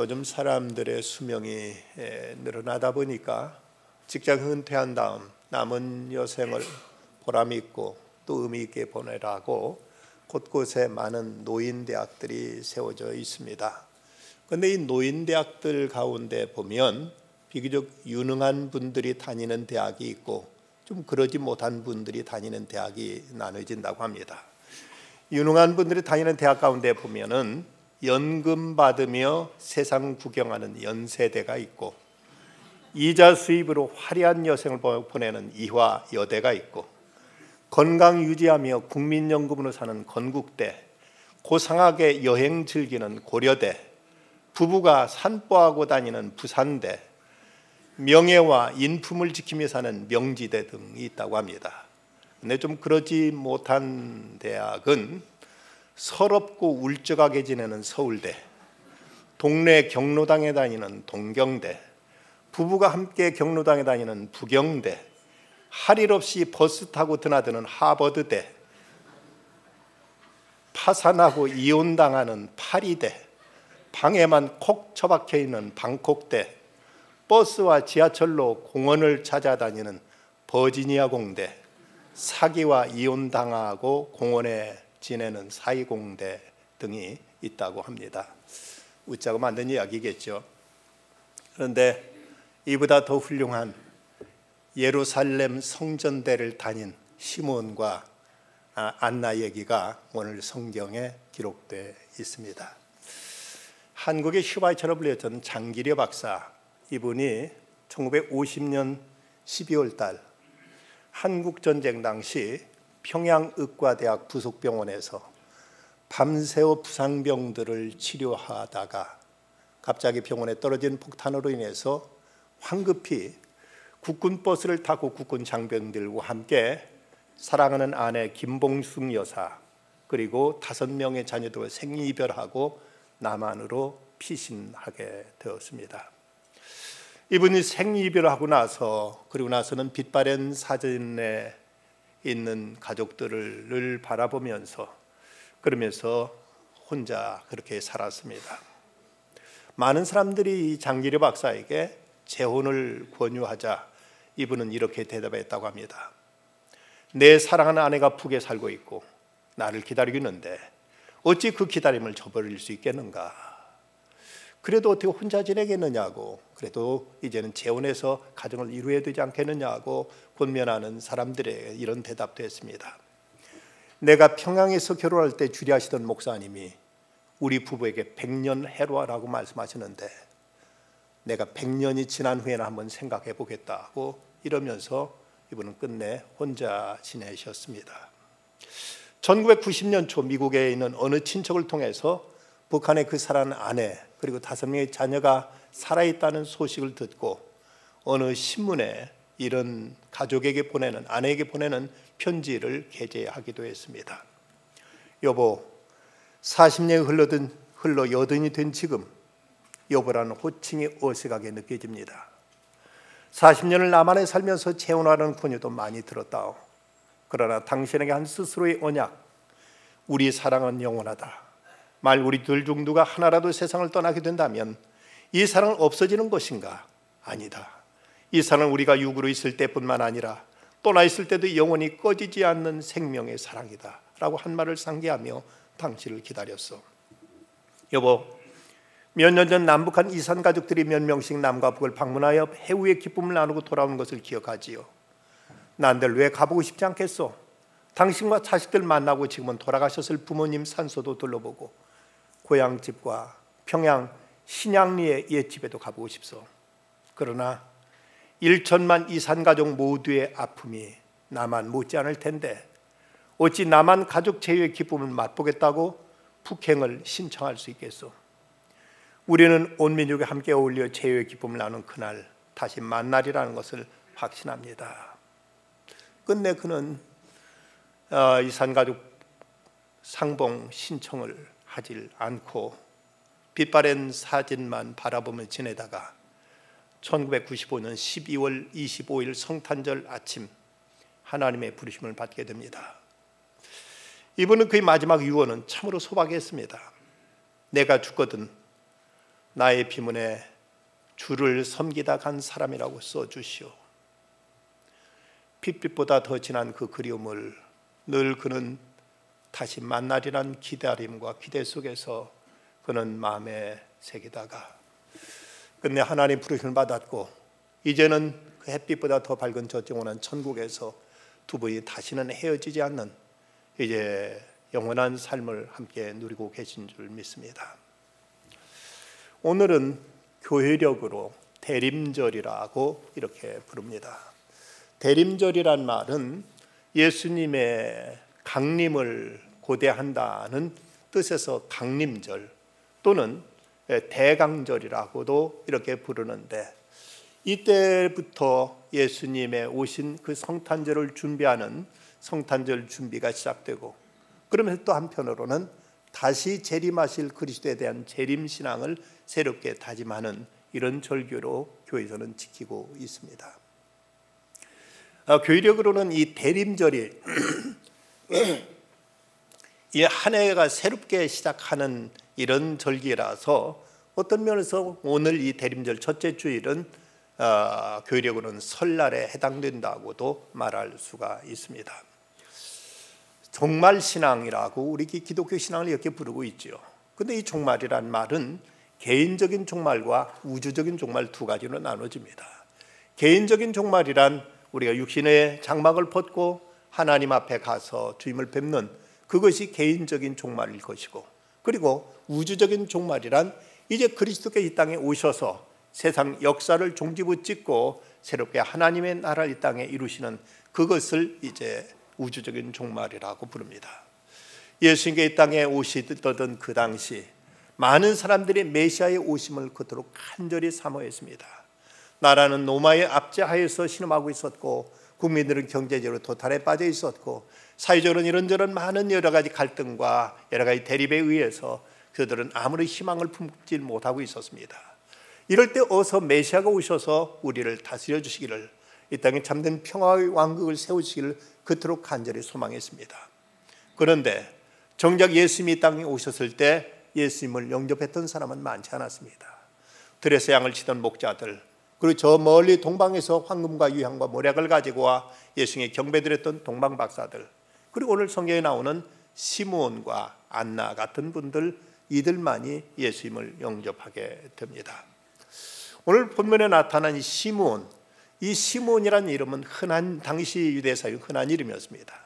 요즘 사람들의 수명이 늘어나다 보니까 직장 은퇴한 다음 남은 여생을 보람 있고 또 의미 있게 보내라고 곳곳에 많은 노인대학들이 세워져 있습니다. 그런데 이 노인대학들 가운데 보면 비교적 유능한 분들이 다니는 대학이 있고 좀 그러지 못한 분들이 다니는 대학이 나눠진다고 합니다. 유능한 분들이 다니는 대학 가운데 보면은 연금 받으며 세상 구경하는 연세대가 있고 이자 수입으로 화려한 여생을 보내는 이화여대가 있고 건강 유지하며 국민연금으로 사는 건국대, 고상하게 여행 즐기는 고려대, 부부가 산보하고 다니는 부산대, 명예와 인품을 지키며 사는 명지대 등이 있다고 합니다. 근데 좀 그러지 못한 대학은 서럽고 울적하게 지내는 서울대, 동네 경로당에 다니는 동경대, 부부가 함께 경로당에 다니는 부경대, 할 일 없이 버스 타고 드나드는 하버드대, 파산하고 이혼당하는 파리대, 방에만 콕 처박혀 있는 방콕대, 버스와 지하철로 공원을 찾아다니는 버지니아 공대, 사기와 이혼당하고 공원에 지내는 사이공대 등이 있다고 합니다. 웃자고 만든 이야기겠죠. 그런데 이보다 더 훌륭한 예루살렘 성전대를 다닌 시몬과 안나 얘기가 오늘 성경에 기록되어 있습니다. 한국의 슈바이처럼 불렸던 장기려 박사, 이분이 1950년 12월 달 한국전쟁 당시 평양의과대학 부속병원에서 밤새워 부상병들을 치료하다가 갑자기 병원에 떨어진 폭탄으로 인해서 황급히 국군버스를 타고 국군 장병들과 함께 사랑하는 아내 김봉숙 여사 그리고 5명의 자녀들과 생이별하고 남한으로 피신하게 되었습니다. 이분이 생이별하고 나서 그리고 나서는 빛바랜 사진에 있는 가족들을 바라보면서 그러면서 혼자 그렇게 살았습니다. 많은 사람들이 장기려 박사에게 재혼을 권유하자 이분은 이렇게 대답했다고 합니다. 내 사랑하는 아내가 북에 살고 있고 나를 기다리고 있는데 어찌 그 기다림을 저버릴 수 있겠는가? 그래도 어떻게 혼자 지내겠느냐고, 그래도 이제는 재혼해서 가정을 이루어야 되지 않겠느냐고 권면하는 사람들의 이런 대답도 했습니다. 내가 평양에서 결혼할 때 주례하시던 목사님이 우리 부부에게 100년 해로하라고 말씀하시는데 내가 100년이 지난 후에는 한번 생각해 보겠다고 이러면서 이분은 끝내 혼자 지내셨습니다. 1990년 초 미국에 있는 어느 친척을 통해서 북한의 그 사랑하는 아내 그리고 5명의 자녀가 살아있다는 소식을 듣고 어느 신문에 이런 가족에게 보내는, 아내에게 보내는 편지를 게재하기도 했습니다. 여보, 40년이 흘러 여든이 된 지금 여보라는 호칭이 어색하게 느껴집니다. 40년을 남한에 살면서 재혼하라는 권유도 많이 들었다오. 그러나 당신에게 한 스스로의 언약, 우리 사랑은 영원하다. 말 우리 둘 중 누가 하나라도 세상을 떠나게 된다면 이 사랑은 없어지는 것인가? 아니다. 이 사랑은 우리가 육으로 있을 때뿐만 아니라 떠나 있을 때도 영원히 꺼지지 않는 생명의 사랑이다 라고 한 말을 상기하며 당신을 기다렸어. 여보, 몇 년 전 남북한 이산 가족들이 몇 명씩 남과 북을 방문하여 해우의 기쁨을 나누고 돌아오는 것을 기억하지요. 난들 왜 가보고 싶지 않겠소? 당신과 자식들 만나고 지금은 돌아가셨을 부모님 산소도 둘러보고 고향집과 평양 신양리의 옛집에도 가보고 싶소. 그러나 1천만 이산가족 모두의 아픔이 나만 못지 않을 텐데 어찌 나만 가족 제유의 기쁨을 맛보겠다고 북행을 신청할 수 있겠소? 우리는 온 민족이 함께 어울려 제유의 기쁨을 나누는 그날 다시 만나리라는 것을 확신합니다. 끝내 그는 이산가족 상봉 신청을 하질 않고 빛바랜 사진만 바라보며 지내다가 1995년 12월 25일 성탄절 아침 하나님의 부르심을 받게 됩니다. 이분은 그의 마지막 유언은 참으로 소박했습니다. 내가 죽거든 나의 비문에 주를 섬기다 간 사람이라고 써주시오. 핏빛보다 더 진한 그 그리움을 늘 그는 다시 만나리란 기다림과 기대 속에서 그는 마음에 새기다가 끝내 하나님 부르심을 받았고 이제는 그 햇빛보다 더 밝은 저 영원한 천국에서 두 분이 다시는 헤어지지 않는 이제 영원한 삶을 함께 누리고 계신 줄 믿습니다. 오늘은 교회력으로 대림절이라고 이렇게 부릅니다. 대림절이란 말은 예수님의 강림을 고대한다는 뜻에서 강림절 또는 대강절이라고도 이렇게 부르는데, 이때부터 예수님의 오신 그 성탄절을 준비하는 성탄절 준비가 시작되고, 그러면서 또 한편으로는 다시 재림하실 그리스도에 대한 재림신앙을 새롭게 다짐하는 이런 절기로 교회에서는 지키고 있습니다. 교회력으로는 이 대림절이 이 한 해가 새롭게 시작하는 이런 절기라서 어떤 면에서 오늘 이 대림절 첫째 주일은 교회력으로는 설날에 해당된다고도 말할 수가 있습니다. 종말신앙이라고 우리 기독교 신앙을 이렇게 부르고 있죠. 그런데 이 종말이란 말은 개인적인 종말과 우주적인 종말 두 가지로 나눠집니다. 개인적인 종말이란 우리가 육신의 장막을 벗고 하나님 앞에 가서 주님을 뵙는 그것이 개인적인 종말일 것이고, 그리고 우주적인 종말이란 이제 그리스도께서 이 땅에 오셔서 세상 역사를 종지부짓고 새롭게 하나님의 나라를 이 땅에 이루시는 그것을 이제 우주적인 종말이라고 부릅니다. 예수님께 이 땅에 오시던 그 당시 많은 사람들이 메시아의 오심을 그토록 간절히 사모했습니다. 나라는 로마의 압제하에서 신음하고 있었고, 국민들은 경제적으로 도탄에 빠져 있었고, 사회적으로는 이런저런 많은 여러 가지 갈등과 여러 가지 대립에 의해서 그들은 아무런 희망을 품지 못하고 있었습니다. 이럴 때 어서 메시아가 오셔서 우리를 다스려 주시기를, 이 땅에 참된 평화의 왕국을 세우시기를 그토록 간절히 소망했습니다. 그런데 정작 예수님이 이 땅에 오셨을 때 예수님을 영접했던 사람은 많지 않았습니다. 들에서 양을 치던 목자들, 그리고 저 멀리 동방에서 황금과 유향과 모략을 가지고 와 예수님의 경배드렸던 동방 박사들, 그리고 오늘 성경에 나오는 시므온과 안나 같은 분들, 이들만이 예수님을 영접하게 됩니다. 오늘 본문에 나타난 이 시므온, 이 시므온이라는 이름은 흔한, 당시 유대사의 흔한 이름이었습니다.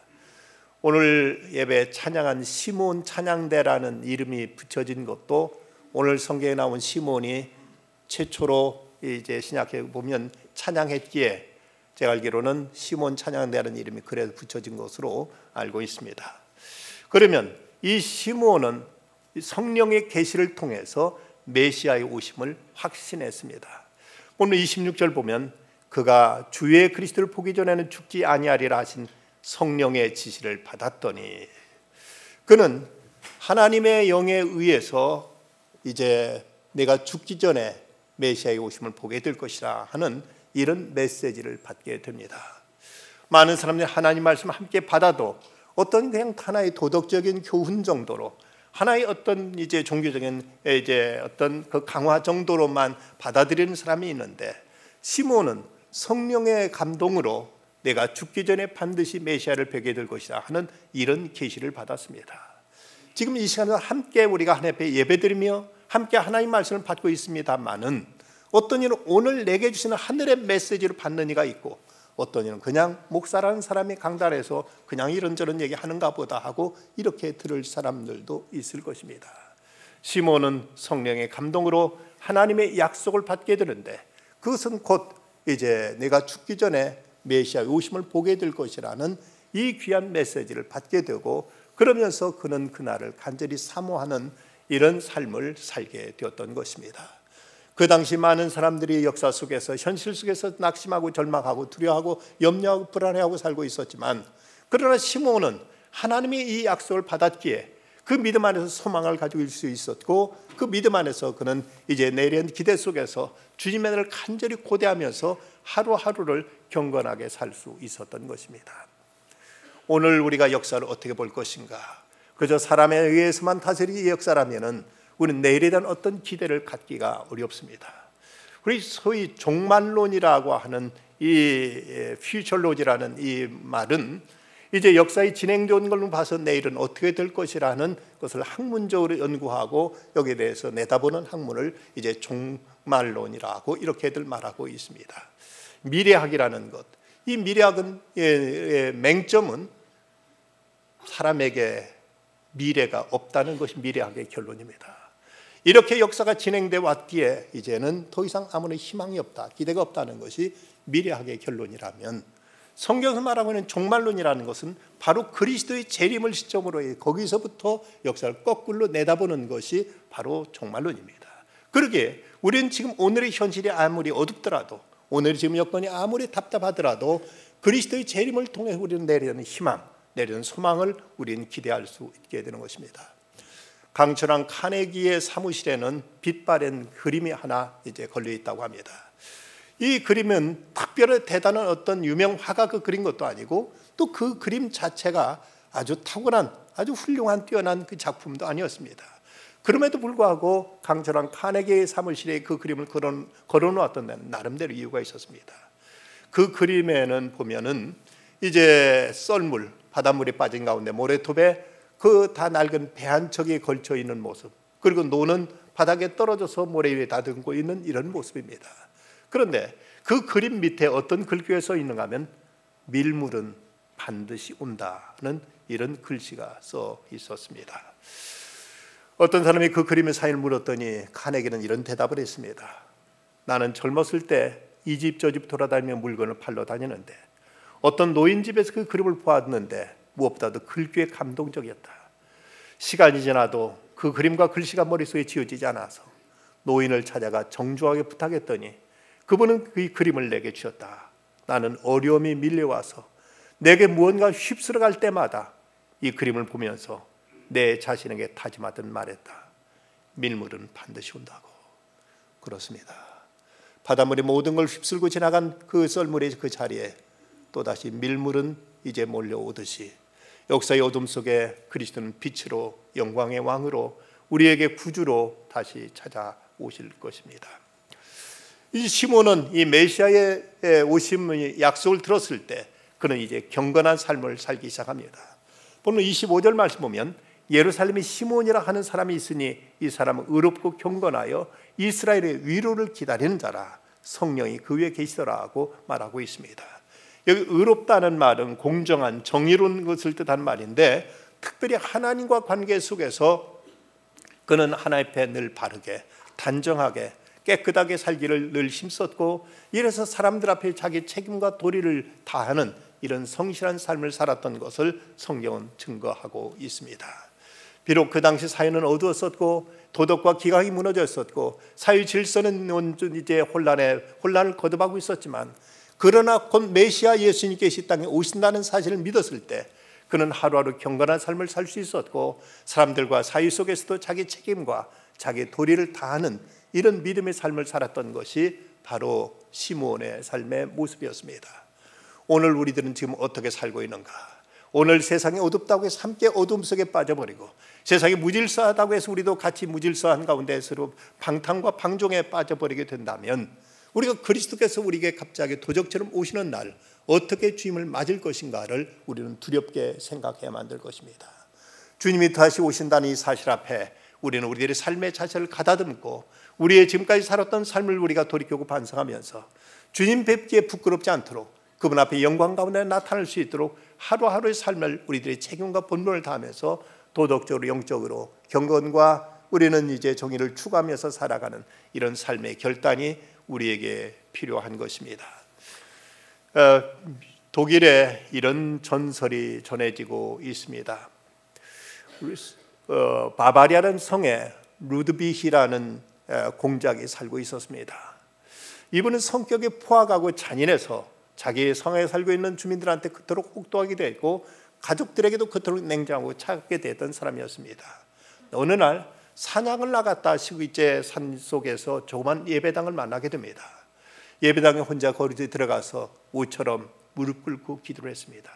오늘 예배 찬양한 시므온 찬양대라는 이름이 붙여진 것도 오늘 성경에 나온 시므온이 최초로 이제 신약에 보면 찬양했기에 제가 알기로는 시므온 찬양대라는 이름이 그래서 붙여진 것으로 알고 있습니다. 그러면 이 시므온은 성령의 계시를 통해서 메시아의 오심을 확신했습니다. 오늘 26절 보면 그가 주의 그리스도를 보기 전에는 죽지 아니하리라 하신 성령의 지시를 받았더니, 그는 하나님의 영에 의해서 이제 내가 죽기 전에 메시아의 오심을 보게 될 것이라 하는 이런 메시지를 받게 됩니다. 많은 사람들이 하나님 말씀을 함께 받아도 어떤 그냥 하나의 도덕적인 교훈 정도로, 하나의 어떤 이제 종교적인 이제 어떤 그 강화 정도로만 받아들이는 사람이 있는데, 시므온은 성령의 감동으로 내가 죽기 전에 반드시 메시아를 뵙게 될 것이다 하는 이런 계시를 받았습니다. 지금 이 시간에 함께 우리가 하나님 앞에 예배드리며 함께 하나님 말씀을 받고 있습니다만은, 어떤 이는 오늘 내게 주시는 하늘의 메시지를 받는 이가 있고, 어떤 이는 그냥 목사라는 사람이 강단에서 그냥 이런저런 얘기하는가 보다 하고 이렇게 들을 사람들도 있을 것입니다. 시몬은 성령의 감동으로 하나님의 약속을 받게 되는데, 그것은 곧 이제 내가 죽기 전에 메시아의 오심을 보게 될 것이라는 이 귀한 메시지를 받게 되고, 그러면서 그는 그날을 간절히 사모하는 이런 삶을 살게 되었던 것입니다. 그 당시 많은 사람들이 역사 속에서, 현실 속에서 낙심하고 절망하고 두려워하고 염려하고 불안해하고 살고 있었지만, 그러나 시므온은 하나님이 이 약속을 받았기에 그 믿음 안에서 소망을 가지고 있을 수 있었고, 그 믿음 안에서 그는 이제 내일의 기대 속에서 주님의 날을 간절히 고대하면서 하루하루를 경건하게 살 수 있었던 것입니다. 오늘 우리가 역사를 어떻게 볼 것인가? 그저 사람에 의해서만 다스리는 역사라면은 우리는 내일에 대한 어떤 기대를 갖기가 어렵습니다. 우리 소위 종말론이라고 하는 이 퓨처로지라는 이 말은 이제 역사의 진행된 걸로 봐서 내일은 어떻게 될 것이라는 것을 학문적으로 연구하고 여기에 대해서 내다보는 학문을 이제 종말론이라고 이렇게들 말하고 있습니다. 미래학이라는 것, 이 미래학은 맹점은 사람에게 미래가 없다는 것이 미래학의 결론입니다. 이렇게 역사가 진행돼 왔기에 이제는 더 이상 아무런 희망이 없다, 기대가 없다는 것이 미래학의 결론이라면, 성경에서 말하고 있는 종말론이라는 것은 바로 그리스도의 재림을 시점으로 거기서부터 역사를 거꾸로 내다보는 것이 바로 종말론입니다. 그러기에 우리는 지금 오늘의 현실이 아무리 어둡더라도, 오늘의 지금 여건이 아무리 답답하더라도 그리스도의 재림을 통해 우리는 내리는 희망, 내리는 소망을 우리는 기대할 수 있게 되는 것입니다. 강철한 카네기의 사무실에는 빛바랜 그림이 하나 이제 걸려 있다고 합니다. 이 그림은 특별히 대단한 어떤 유명 화가가 그린 것도 아니고, 또 그 그림 자체가 아주 탁월한, 아주 훌륭한 뛰어난 그 작품도 아니었습니다. 그럼에도 불구하고 강철한 카네기의 사무실에 그 그림을 걸어놓았던 데는 나름대로 이유가 있었습니다. 그 그림에는 보면은 이제 썰물, 바닷물이 빠진 가운데 모래톱에 그 다 낡은 배 한 척이 걸쳐 있는 모습, 그리고 노는 바닥에 떨어져서 모래 위에 다듬고 있는 이런 모습입니다. 그런데 그 그림 밑에 어떤 글귀가 써 있는가 하면 밀물은 반드시 온다는 이런 글씨가 써 있었습니다. 어떤 사람이 그 그림의 사연을 물었더니 카네기는 이런 대답을 했습니다. 나는 젊었을 때 이 집 저 집 돌아다니며 물건을 팔러 다니는데 어떤 노인집에서 그 그림을 보았는데 무엇보다도 글귀에 감동적이었다. 시간이 지나도 그 그림과 글씨가 머릿속에 지워지지 않아서 노인을 찾아가 정중하게 부탁했더니 그분은 그 그림을 내게 주셨다. 나는 어려움이 밀려와서 내게 무언가 휩쓸어 갈 때마다 이 그림을 보면서 내 자신에게 다짐하듯 말했다. 밀물은 반드시 온다고. 그렇습니다. 바닷물이 모든 걸 휩쓸고 지나간 그 썰물의 그 자리에 또다시 밀물은 이제 몰려오듯이 역사의 어둠 속에 그리스도는 빛으로, 영광의 왕으로, 우리에게 구주로 다시 찾아오실 것입니다. 이 시몬은 이 메시아의 오심의 약속을 들었을 때 그는 이제 경건한 삶을 살기 시작합니다. 보면 25절 말씀 보면 예루살렘에 시몬이라 하는 사람이 있으니 이 사람은 의롭고 경건하여 이스라엘의 위로를 기다리는 자라, 성령이 그 위에 계시더라고 말하고 있습니다. 여기 의롭다는 말은 공정한, 정의로운 것을 뜻한 말인데, 특별히 하나님과 관계 속에서 그는 하나님 앞에 늘 바르게, 단정하게, 깨끗하게 살기를 늘 힘썼고, 이래서 사람들 앞에 자기 책임과 도리를 다하는 이런 성실한 삶을 살았던 것을 성경은 증거하고 있습니다. 비록 그 당시 사회는 어두웠었고 도덕과 기강이 무너졌었고 사회 질서는 이제 혼란을 거듭하고 있었지만, 그러나 곧 메시아 예수님께서 이 땅에 오신다는 사실을 믿었을 때 그는 하루하루 경건한 삶을 살 수 있었고, 사람들과 사회 속에서도 자기 책임과 자기 도리를 다하는 이런 믿음의 삶을 살았던 것이 바로 시몬의 삶의 모습이었습니다. 오늘 우리들은 지금 어떻게 살고 있는가? 오늘 세상이 어둡다고 해서 함께 어둠 속에 빠져버리고, 세상이 무질서하다고 해서 우리도 같이 무질서한 가운데 서로 방탕과 방종에 빠져버리게 된다면, 우리가 그리스도께서 우리에게 갑자기 도적처럼 오시는 날 어떻게 주님을 맞을 것인가를 우리는 두렵게 생각해야 만들 것입니다. 주님이 다시 오신다는 이 사실 앞에 우리는 우리들의 삶의 자체를 가다듬고 우리의 지금까지 살았던 삶을 우리가 돌이켜고 반성하면서 주님 뵙기에 부끄럽지 않도록 그분 앞에 영광 가운데 나타날 수 있도록 하루하루의 삶을 우리들의 책임과 본분을 다하면서 도덕적으로, 영적으로 경건과 우리는 이제 정의를 추구하면서 살아가는 이런 삶의 결단이 우리에게 필요한 것입니다. 독일에 이런 전설이 전해지고 있습니다. 바바리아라는 성에 루드비히라는 공작이 살고 있었습니다. 이분은 성격이 포악하고 잔인해서 자기 성에 살고 있는 주민들한테 그토록 혹독하게 됐고 가족들에게도 그토록 냉정하고 차갑게 됐던 사람이었습니다. 어느 날 사냥을 나갔다 시구이제 산속에서 조그만 예배당을 만나게 됩니다. 예배당에 혼자 거리에 들어가서 우처럼 무릎 꿇고 기도를 했습니다.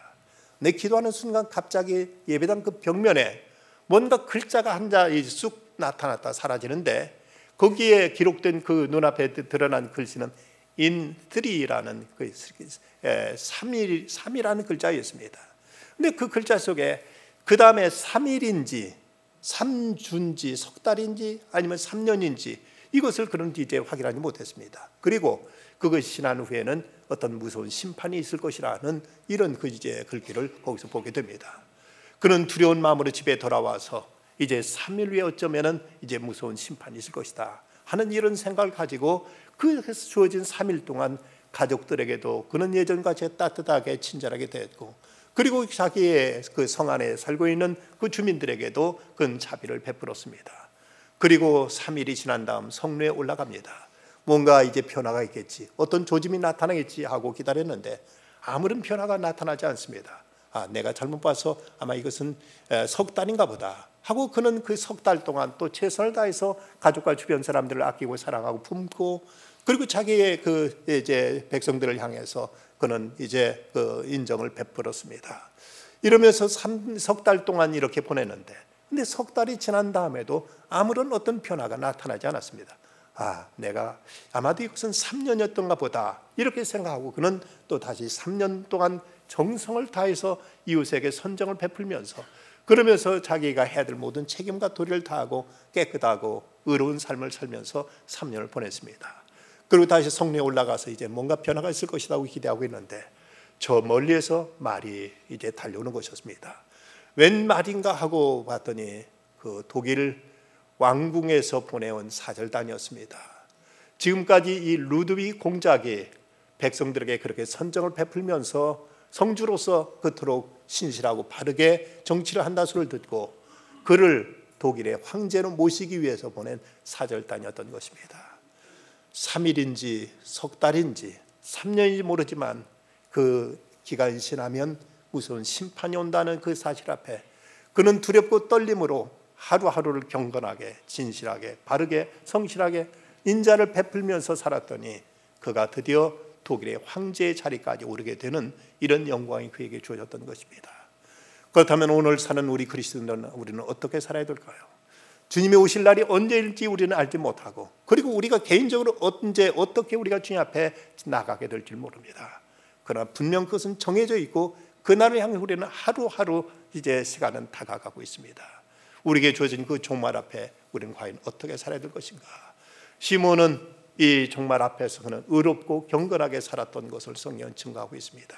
내 기도하는 순간 갑자기 예배당 그 벽면에 뭔가 글자가 한 자 쑥 나타났다 사라지는데 거기에 기록된 그 눈앞에 드러난 글씨는 in 3라는 그 3이라는 글자였습니다. 근데 그 글자 속에 그 다음에 3일인지 3주인지 석 달인지 아니면 3년인지 이것을 그런 이제 확인하지 못했습니다. 그리고 그것이 지난 후에는 어떤 무서운 심판이 있을 것이라는 이런 그 이제 글귀를 거기서 보게 됩니다. 그는 두려운 마음으로 집에 돌아와서 이제 3일 후에 어쩌면은 이제 무서운 심판이 있을 것이다 하는 이런 생각을 가지고 그 주어진 3일 동안 가족들에게도 그는 예전같이 따뜻하게 친절하게 대했고 그리고 자기의 그 성 안에 살고 있는 그 주민들에게도 그는 자비를 베풀었습니다. 그리고 3일이 지난 다음 성루에 올라갑니다. 뭔가 이제 변화가 있겠지, 어떤 조짐이 나타나겠지 하고 기다렸는데 아무런 변화가 나타나지 않습니다. 내가 잘못 봐서 아마 이것은 석 달인가 보다 하고 그는 그 석 달 동안 또 최선을 다해서 가족과 주변 사람들을 아끼고 사랑하고 품고 그리고 자기의 그 이제 백성들을 향해서 그는 이제 그 인정을 베풀었습니다. 이러면서 석 달 동안 이렇게 보냈는데 근데 석 달이 지난 다음에도 아무런 어떤 변화가 나타나지 않았습니다. 내가 아마도 이것은 3년이었던가 보다 이렇게 생각하고 그는 또 다시 3년 동안 정성을 다해서 이웃에게 선정을 베풀면서 그러면서 자기가 해야 될 모든 책임과 도리를 다하고 깨끗하고 의로운 삶을 살면서 3년을 보냈습니다. 그리고 다시 성리에 올라가서 이제 뭔가 변화가 있을 것이라고 기대하고 있는데 저 멀리에서 말이 이제 달려오는 것이었습니다. 웬 말인가 하고 봤더니 그 독일 왕궁에서 보내온 사절단이었습니다. 지금까지 이 루드비 공작이 백성들에게 그렇게 선정을 베풀면서 성주로서 그토록 신실하고 바르게 정치를 한다소를 듣고 그를 독일의 황제로 모시기 위해서 보낸 사절단이었던 것입니다. 3일인지 석 달인지 3년인지 모르지만 그 기간이 지나면 무서운 심판이 온다는 그 사실 앞에 그는 두렵고 떨림으로 하루하루를 경건하게 진실하게 바르게 성실하게 인자를 베풀면서 살았더니 그가 드디어 독일의 황제의 자리까지 오르게 되는 이런 영광이 그에게 주어졌던 것입니다. 그렇다면 오늘 사는 우리 그리스도인들은 우리는 어떻게 살아야 될까요? 주님이 오실 날이 언제일지 우리는 알지 못하고 그리고 우리가 개인적으로 언제 어떻게 우리가 주님 앞에 나가게 될지 모릅니다. 그러나 분명 그것은 정해져 있고 그날을 향해 우리는 하루하루 이제 시간은 다가가고 있습니다. 우리에게 주어진 그 종말 앞에 우리는 과연 어떻게 살아야 될 것인가? 시몬은 이 종말 앞에서 그는 의롭고 경건하게 살았던 것을 성경은 증거하고 있습니다.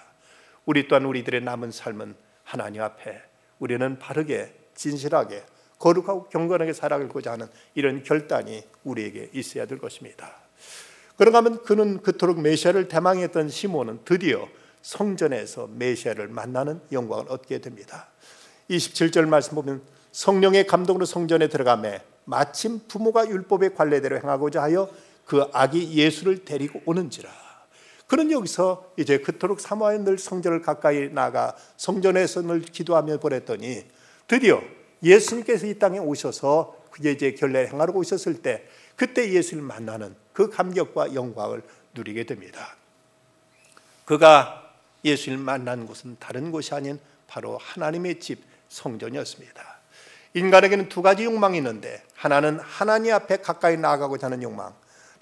우리 또한 우리들의 남은 삶은 하나님 앞에 우리는 바르게 진실하게 거룩하고 경건하게 살아가고자 하는 이런 결단이 우리에게 있어야 될 것입니다. 그런가 하면 그는 그토록 메시아를 대망했던 시몬은 드디어 성전에서 메시아를 만나는 영광을 얻게 됩니다. 27절 말씀 보면 성령의 감동으로 성전에 들어가매 마침 부모가 율법의 관례대로 행하고자 하여 그 아기 예수를 데리고 오는지라. 그는 여기서 이제 그토록 사모하여 늘 성전을 가까이 나가 성전에서 늘 기도하며 보냈더니 드디어 예수님께서 이 땅에 오셔서 그게 이제 결례를 행하러 오셨을 때 그때 예수를 만나는 그 감격과 영광을 누리게 됩니다. 그가 예수를 만난 곳은 다른 곳이 아닌 바로 하나님의 집 성전이었습니다. 인간에게는 두 가지 욕망이 있는데 하나는 하나님 앞에 가까이 나아가고자 하는 욕망,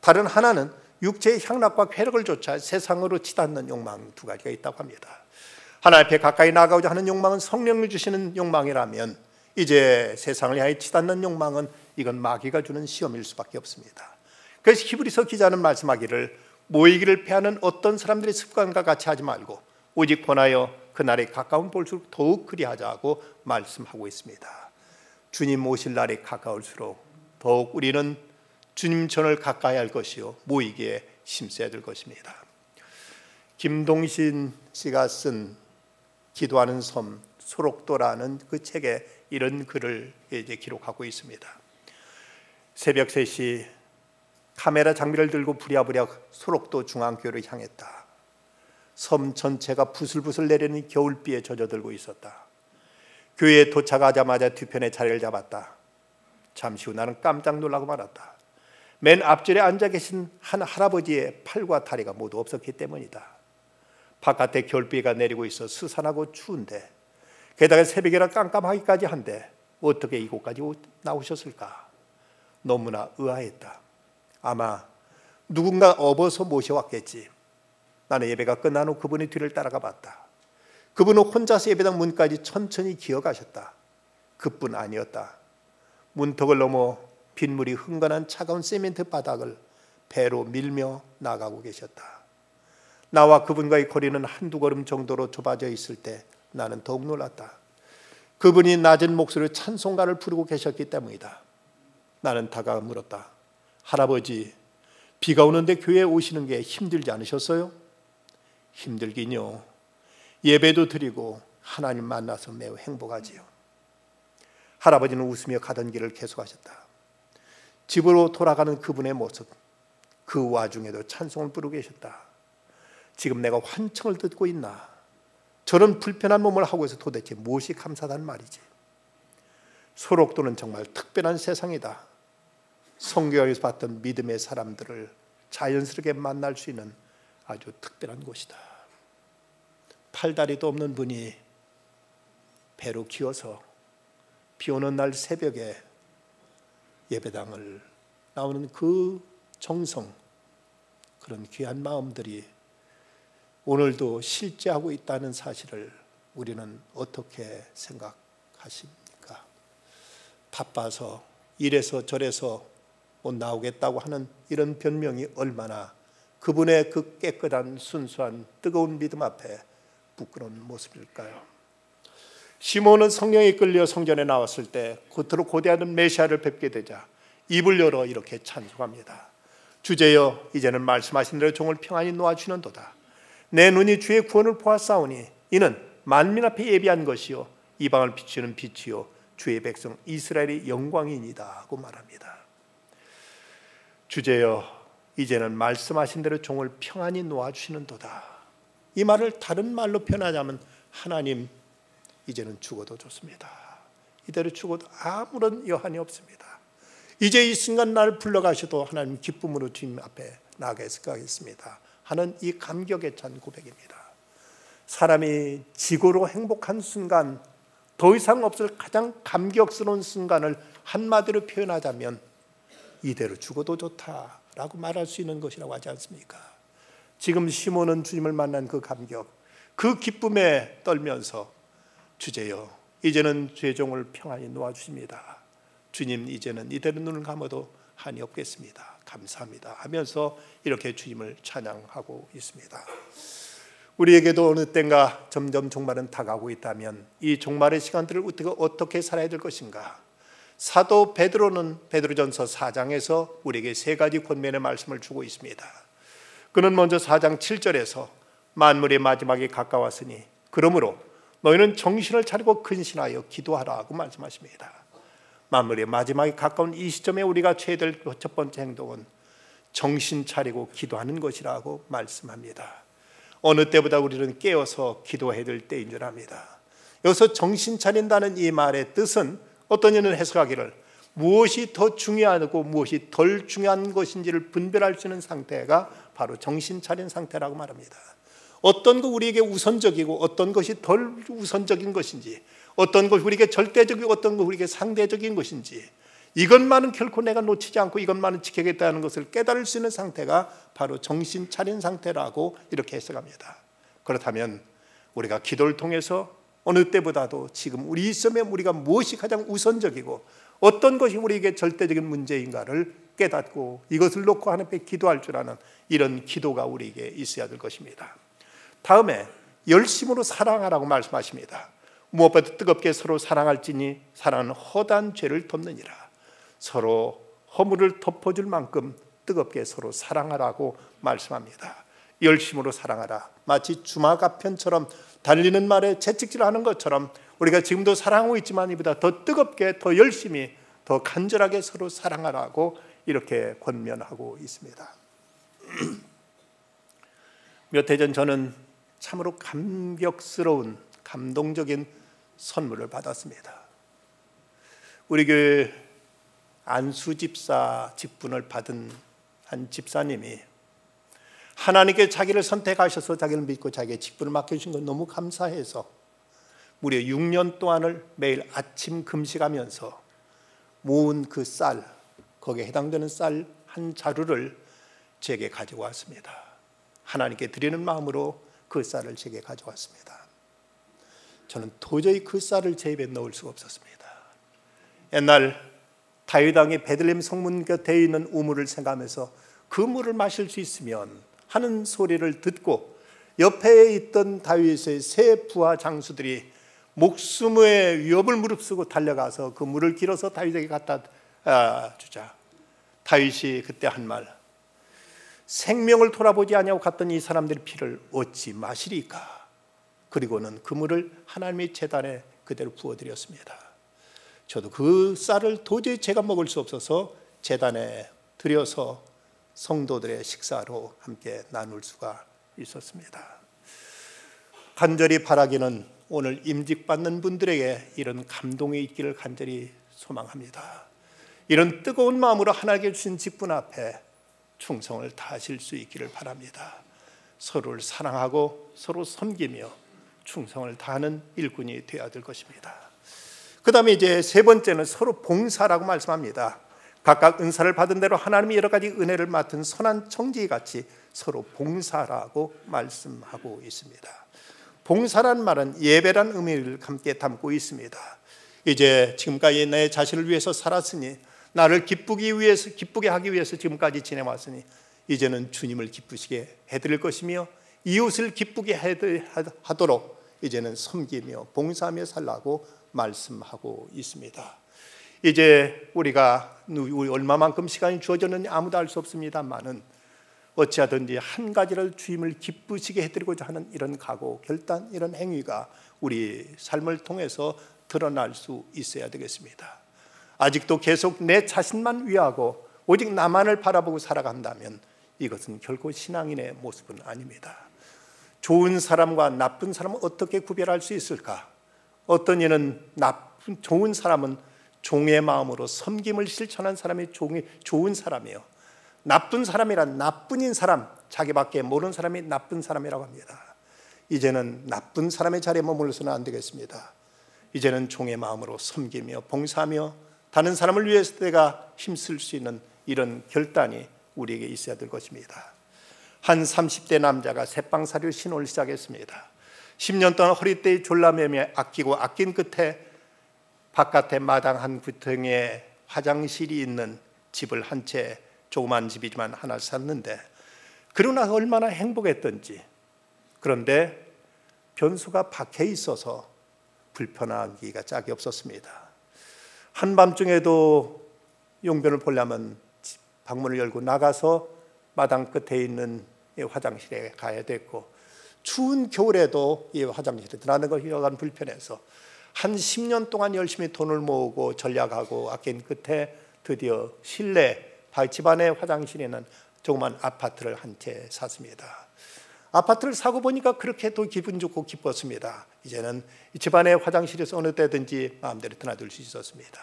다른 하나는 육체의 향락과 쾌락을 쫓아 세상으로 치닫는 욕망 두 가지가 있다고 합니다. 하나님 앞에 가까이 나아가고자 하는 욕망은 성령을 주시는 욕망이라면 이제 세상을 향해 치닫는 욕망은 이건 마귀가 주는 시험일 수밖에 없습니다. 그래서 히브리서 기자는 말씀하기를 모이기를 패하는 어떤 사람들의 습관과 같이 하지 말고 오직 권하여 그날에 가까운 볼수록 더욱 그리하자고 말씀하고 있습니다. 주님 오실 날이 가까울수록 더욱 우리는 주님 전을 가까이 할 것이요 모이기에 힘써야 될 것입니다. 김동신 씨가 쓴 기도하는 섬 소록도라는 그 책에 이런 글을 이제 기록하고 있습니다. 새벽 3시 카메라 장비를 들고 부랴부랴 소록도 중앙교회를 향했다. 섬 전체가 부슬부슬 내리는 겨울비에 젖어들고 있었다. 교회에 도착하자마자 뒤편에 자리를 잡았다. 잠시 후 나는 깜짝 놀라고 말았다. 맨 앞줄에 앉아 계신 한 할아버지의 팔과 다리가 모두 없었기 때문이다. 바깥에 겨울비가 내리고 있어 스산하고 추운데 게다가 새벽이라 깜깜하기까지 한데 어떻게 이곳까지 나오셨을까? 너무나 의아했다. 아마 누군가 업어서 모셔왔겠지. 나는 예배가 끝난 후 그분의 뒤를 따라가 봤다. 그분은 혼자서 예배당 문까지 천천히 기어가셨다. 그뿐 아니었다. 문턱을 넘어 빗물이 흥건한 차가운 시멘트 바닥을 배로 밀며 나가고 계셨다. 나와 그분과의 거리는 한두 걸음 정도로 좁아져 있을 때 나는 더욱 놀랐다. 그분이 낮은 목소리로 찬송가를 부르고 계셨기 때문이다. 나는 다가가 물었다. 할아버지, 비가 오는데 교회에 오시는 게 힘들지 않으셨어요? 힘들긴요. 예배도 드리고 하나님 만나서 매우 행복하지요. 할아버지는 웃으며 가던 길을 계속하셨다. 집으로 돌아가는 그분의 모습, 그 와중에도 찬송을 부르고 계셨다. 지금 내가 환청을 듣고 있나? 저런 불편한 몸을 하고 있어 도대체 무엇이 감사하단 말이지? 소록도는 정말 특별한 세상이다. 성경에서 봤던 믿음의 사람들을 자연스럽게 만날 수 있는 아주 특별한 곳이다. 팔다리도 없는 분이 배로 기어서 비 오는 날 새벽에 예배당을 나오는 그 정성, 그런 귀한 마음들이 오늘도 실제하고 있다는 사실을 우리는 어떻게 생각하십니까? 바빠서 이래서 저래서 못 나오겠다고 하는 이런 변명이 얼마나 그분의 그 깨끗한 순수한 뜨거운 믿음 앞에 부끄러운 모습일까요? 시몬은 성령에 이끌려 성전에 나왔을 때 겉으로 고대하는 메시아를 뵙게 되자 입을 열어 이렇게 찬송합니다. 주제여, 이제는 말씀하신 대로 종을 평안히 놓아주는도다. 내 눈이 주의 구원을 보았사오니 이는 만민 앞에 예비한 것이요 이방을 비추는 빛이요 주의 백성 이스라엘의 영광이니이다 하고 말합니다. 주제여, 이제는 말씀하신 대로 종을 평안히 놓아주시는도다. 이 말을 다른 말로 표현하자면 하나님, 이제는 죽어도 좋습니다. 이대로 죽어도 아무런 여한이 없습니다. 이제 이 순간 나를 불러가셔도 하나님 기쁨으로 주님 앞에 나가겠습니다 하는 이 감격에 찬 고백입니다. 사람이 지고로 행복한 순간, 더 이상 없을 가장 감격스러운 순간을 한마디로 표현하자면 이대로 죽어도 좋다라고 말할 수 있는 것이라고 하지 않습니까? 지금 시몬은 주님을 만난 그 감격, 그 기쁨에 떨면서 주제여, 이제는 주의 종을 평안히 놓아주십니다. 주님, 이제는 이대로 눈을 감아도 한이 없겠습니다. 감사합니다 하면서 이렇게 주님을 찬양하고 있습니다. 우리에게도 어느 때인가 점점 종말은 다가오고 있다면 이 종말의 시간들을 어떻게 살아야 될 것인가? 사도 베드로는 베드로전서 4장에서 우리에게 세 가지 권면의 말씀을 주고 있습니다. 그는 먼저 4장 7절에서 만물의 마지막이 가까웠으니 그러므로 너희는 정신을 차리고 근신하여 기도하라고 말씀하십니다. 만물의 마지막이 가까운 이 시점에 우리가 취해야 될 첫 번째 행동은 정신 차리고 기도하는 것이라고 말씀합니다. 어느 때보다 우리는 깨어서 기도해야 될 때인 줄 압니다. 여기서 정신 차린다는 이 말의 뜻은 어떤 이는 해석하기를 무엇이 더 중요하고 무엇이 덜 중요한 것인지를 분별할 수 있는 상태가 바로 정신 차린 상태라고 말합니다. 어떤 거 우리에게 우선적이고 어떤 것이 덜 우선적인 것인지, 어떤 것이 우리에게 절대적이고 어떤 것이 우리에게 상대적인 것인지, 이것만은 결코 내가 놓치지 않고 이것만은 지키겠다는 것을 깨달을 수 있는 상태가 바로 정신 차린 상태라고 이렇게 해석합니다. 그렇다면 우리가 기도를 통해서 어느 때보다도 지금 우리 삶에 우리가 무엇이 가장 우선적이고 어떤 것이 우리에게 절대적인 문제인가를 깨닫고 이것을 놓고 하나님 앞에 기도할 줄 아는 이런 기도가 우리에게 있어야 될 것입니다. 다음에 열심으로 사랑하라고 말씀하십니다. 무엇보다 뜨겁게 서로 사랑할지니 사랑은 허다한 죄를 덮느니라. 서로 허물을 덮어줄 만큼 뜨겁게 서로 사랑하라고 말씀합니다. 열심으로 사랑하라. 마치 주마가편처럼 달리는 말에 채찍질하는 것처럼 우리가 지금도 사랑하고 있지만 이보다 더 뜨겁게, 더 열심히, 더 간절하게 서로 사랑하라고 이렇게 권면하고 있습니다. 몇 해 전 저는 참으로 감격스러운 감동적인 선물을 받았습니다. 우리 교회 안수집사 직분을 받은 한 집사님이 하나님께 자기를 선택하셔서 자기를 믿고 자기의 직분을 맡겨주신 건 너무 감사해서 무려 6년 동안을 매일 아침 금식하면서 모은 그 쌀, 거기에 해당되는 쌀 한 자루를 제게 가지고 왔습니다. 하나님께 드리는 마음으로 그 쌀을 제게 가져왔습니다. 저는 도저히 그 쌀을 제 입에 넣을 수가 없었습니다. 옛날 다윗 왕이 베들레헴 성문 곁에 있는 우물을 생각하면서 그 물을 마실 수 있으면 하는 소리를 듣고 옆에 있던 다윗의 세 부하 장수들이 목숨의 위협을 무릅쓰고 달려가서 그 물을 길어서 다윗에게 갖다 주자. 다윗이 그때 한 말, 생명을 돌아보지 아니하고 갔던 이 사람들의 피를 어찌 마시리까? 그리고는 그 물을 하나님의 제단에 그대로 부어드렸습니다. 저도 그 쌀을 도저히 제가 먹을 수 없어서 제단에 드려서 성도들의 식사로 함께 나눌 수가 있었습니다. 간절히 바라기는 오늘 임직받는 분들에게 이런 감동이 있기를 간절히 소망합니다. 이런 뜨거운 마음으로 하나님께 주신 직분 앞에 충성을 다하실 수 있기를 바랍니다. 서로를 사랑하고 서로 섬기며 충성을 다하는 일꾼이 되어야 될 것입니다. 그 다음에 이제 세 번째는 서로 봉사라고 말씀합니다. 각각 은사를 받은 대로 하나님이 여러 가지 은혜를 맡은 선한 청지기같이 서로 봉사라고 말씀하고 있습니다. 봉사란 말은 예배란 의미를 함께 담고 있습니다. 이제 지금까지 내 자신을 위해서 살았으니, 나를 기쁘게 하기 위해서 지금까지 지내왔으니 이제는 주님을 기쁘시게 해드릴 것이며 이웃을 기쁘게 하도록 이제는 섬기며 봉사하며 살라고 말씀하고 있습니다. 이제 우리가 얼마만큼 시간이 주어졌는지 아무도 알 수 없습니다만은 어찌하든지 한 가지를 주님을 기쁘시게 해드리고자 하는 이런 각오, 결단, 이런 행위가 우리 삶을 통해서 드러날 수 있어야 되겠습니다. 아직도 계속 내 자신만 위하고 오직 나만을 바라보고 살아간다면 이것은 결코 신앙인의 모습은 아닙니다. 좋은 사람과 나쁜 사람을 어떻게 구별할 수 있을까? 어떤 이는 좋은 사람은 종의 마음으로 섬김을 실천한 사람이 좋은 사람이에요. 나쁜 사람이란 나쁜인 사람, 자기밖에 모르는 사람이 나쁜 사람이라고 합니다. 이제는 나쁜 사람의 자리에 머물러서는 안 되겠습니다. 이제는 종의 마음으로 섬기며 봉사하며 다른 사람을 위해서 내가 힘쓸 수 있는 이런 결단이 우리에게 있어야 될 것입니다. 한 30대 남자가 새빵사료 신호를 시작했습니다. 10년 동안 허리띠에 졸라매며 아낀 끝에 바깥에 마당 한 구덩이에 화장실이 있는 집을 한 채, 조그만 집이지만 하나 샀는데 그러나 얼마나 행복했던지. 그런데 변수가 박혀 있어서 불편하기가 짝이 없었습니다. 한밤중에도 용변을 보려면 방문을 열고 나가서 마당 끝에 있는 이 화장실에 가야 됐고, 추운 겨울에도 이 화장실에 들어가는 것이 여간 불편해서 한 10년 동안 열심히 돈을 모으고 전략하고 아낀 끝에 드디어 실내 집안의 화장실에는 조그만 아파트를 한 채 샀습니다. 아파트를 사고 보니까 그렇게 또 기분 좋고 기뻤습니다. 이제는 집안의 화장실에서 어느 때든지 마음대로 드나들 수 있었습니다.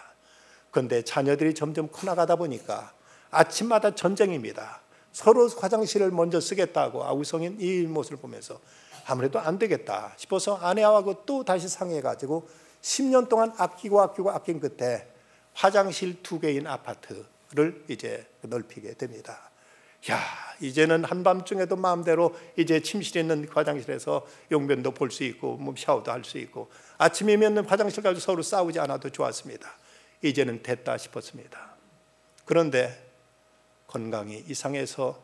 그런데 자녀들이 점점 커나가다 보니까 아침마다 전쟁입니다. 서로 화장실을 먼저 쓰겠다고 아우성인 이 모습을 보면서 아무래도 안 되겠다 싶어서 아내하고 또 다시 상의해가지고 10년 동안 아낀 끝에 화장실 2개인 아파트를 이제 넓히게 됩니다. 야, 이제는 한밤중에도 마음대로 이제 침실에 있는 화장실에서 용변도 볼 수 있고 샤워도 할 수 있고, 아침이면 화장실 가서 서로 싸우지 않아도 좋았습니다. 이제는 됐다 싶었습니다. 그런데 건강이 이상해서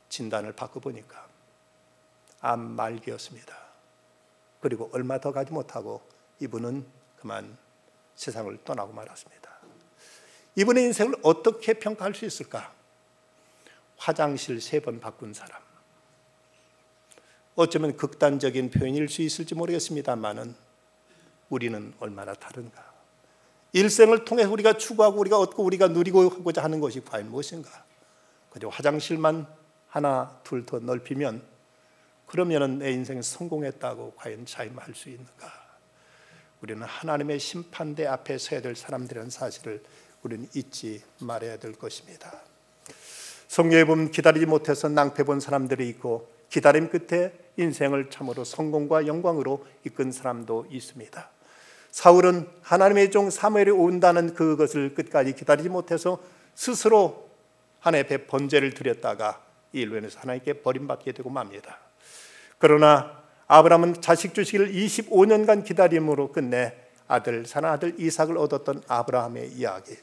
진단을 받고 보니까 암 말기였습니다. 그리고 얼마 더 가지 못하고 이분은 그만 세상을 떠나고 말았습니다. 이분의 인생을 어떻게 평가할 수 있을까? 화장실 3번 바꾼 사람. 어쩌면 극단적인 표현일 수 있을지 모르겠습니다만은 우리는 얼마나 다른가? 일생을 통해 우리가 추구하고 우리가 얻고 우리가 누리고 하고자 하는 것이 과연 무엇인가? 그저 화장실만 하나 둘 더 넓히면 그러면은 내 인생에 성공했다고 과연 자임할 수 있는가? 우리는 하나님의 심판대 앞에 서야 될 사람들이라는 사실을 우리는 잊지 말아야 될 것입니다. 성경에 보면 기다리지 못해서 낭패 본 사람들이 있고 기다림 끝에 인생을 참으로 성공과 영광으로 이끈 사람도 있습니다. 사울은 하나님의 종 사무엘이 온다는 그것을 끝까지 기다리지 못해서 스스로 하나님 앞에 번제를 드렸다가 이 일로 인해서 하나님께 버림받게 되고 맙니다. 그러나 아브라함은 자식 주시기를 25년간 기다림으로 끝내 사는 아들 이삭을 얻었던 아브라함의 이야기,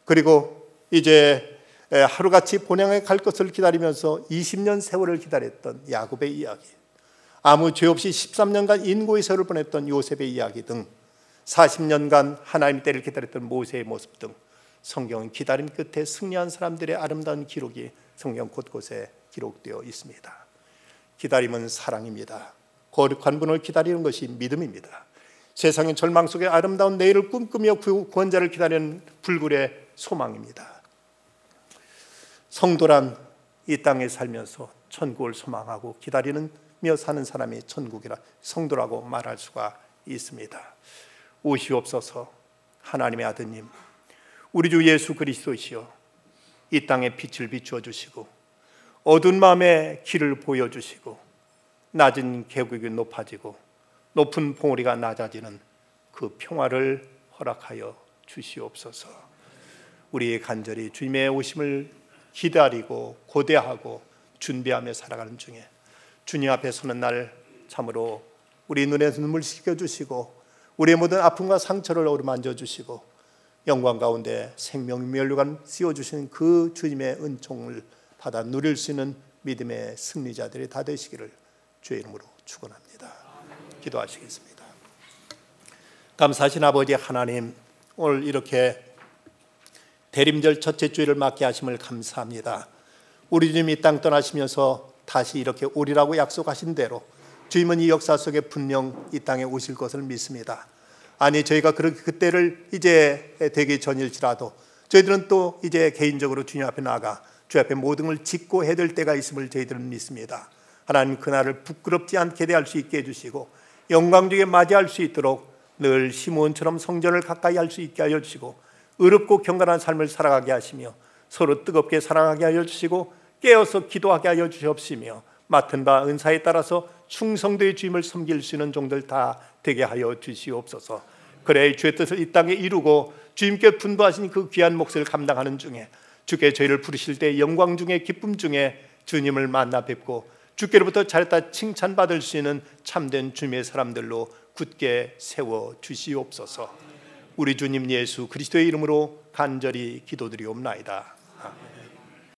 그리고 이제 하루같이 본향에 갈 것을 기다리면서 20년 세월을 기다렸던 야곱의 이야기, 아무 죄 없이 13년간 인고의 세월을 보냈던 요셉의 이야기 등 40년간 하나님 때를 기다렸던 모세의 모습 등 성경은 기다림 끝에 승리한 사람들의 아름다운 기록이 성경 곳곳에 기록되어 있습니다. 기다림은 사랑입니다. 거룩한 분을 기다리는 것이 믿음입니다. 세상의 절망 속에 아름다운 내일을 꿈꾸며 구원자를 기다리는 불굴의 소망입니다. 성도란 이 땅에 살면서 천국을 소망하고 기다리며 사는 사람이 천국이라 성도라고 말할 수가 있습니다. 오시옵소서. 하나님의 아드님, 우리 주 예수 그리스도시여, 이 땅에 빛을 비추어 주시고 어두운 마음의 길을 보여주시고 낮은 계곡이 높아지고 높은 봉우리가 낮아지는 그 평화를 허락하여 주시옵소서. 우리의 간절히 주님의 오심을 기다리고 고대하고 준비하며 살아가는 중에 주님 앞에 서는 날 참으로 우리 눈에 눈물 씻겨주시고 우리의 모든 아픔과 상처를 어루만져 주시고 영광 가운데 생명 면류관 씌워주시는 그 주님의 은총을 받아 누릴 수 있는 믿음의 승리자들이 다 되시기를 주의 이름으로 축원합니다. 기도하시겠습니다. 감사하신 아버지 하나님, 오늘 이렇게 대림절 첫째 주일을 맞게 하심을 감사합니다. 우리 주님이 이 땅 떠나시면서 다시 이렇게 오리라고 약속하신 대로 주님은 이 역사 속에 분명 이 땅에 오실 것을 믿습니다. 아니, 저희가 그때를 이제 되기 전일지라도 저희들은 또 이제 개인적으로 주님 앞에 나가 주 앞에 모든 걸 짓고 해야 될 때가 있음을 저희들은 믿습니다. 하나님, 그날을 부끄럽지 않게 대할 수 있게 해주시고 영광 중에 맞이할 수 있도록 늘 시므온처럼 성전을 가까이 할 수 있게 하여 주시고 의롭고 경건한 삶을 살아가게 하시며 서로 뜨겁게 사랑하게 하여 주시고 깨어서 기도하게 하여 주시옵시며 맡은 바 은사에 따라서 충성도의 주님을 섬길 수 있는 종들 다 되게 하여 주시옵소서. 그래 주의 뜻을 이 땅에 이루고 주님께 분부하신 그 귀한 몫을 감당하는 중에 주께 저희를 부르실 때 영광 중에 기쁨 중에 주님을 만나 뵙고 주께로부터 잘했다 칭찬받을 수 있는 참된 주님의 사람들로 굳게 세워 주시옵소서. 우리 주님 예수 그리스도의 이름으로 간절히 기도드리옵나이다.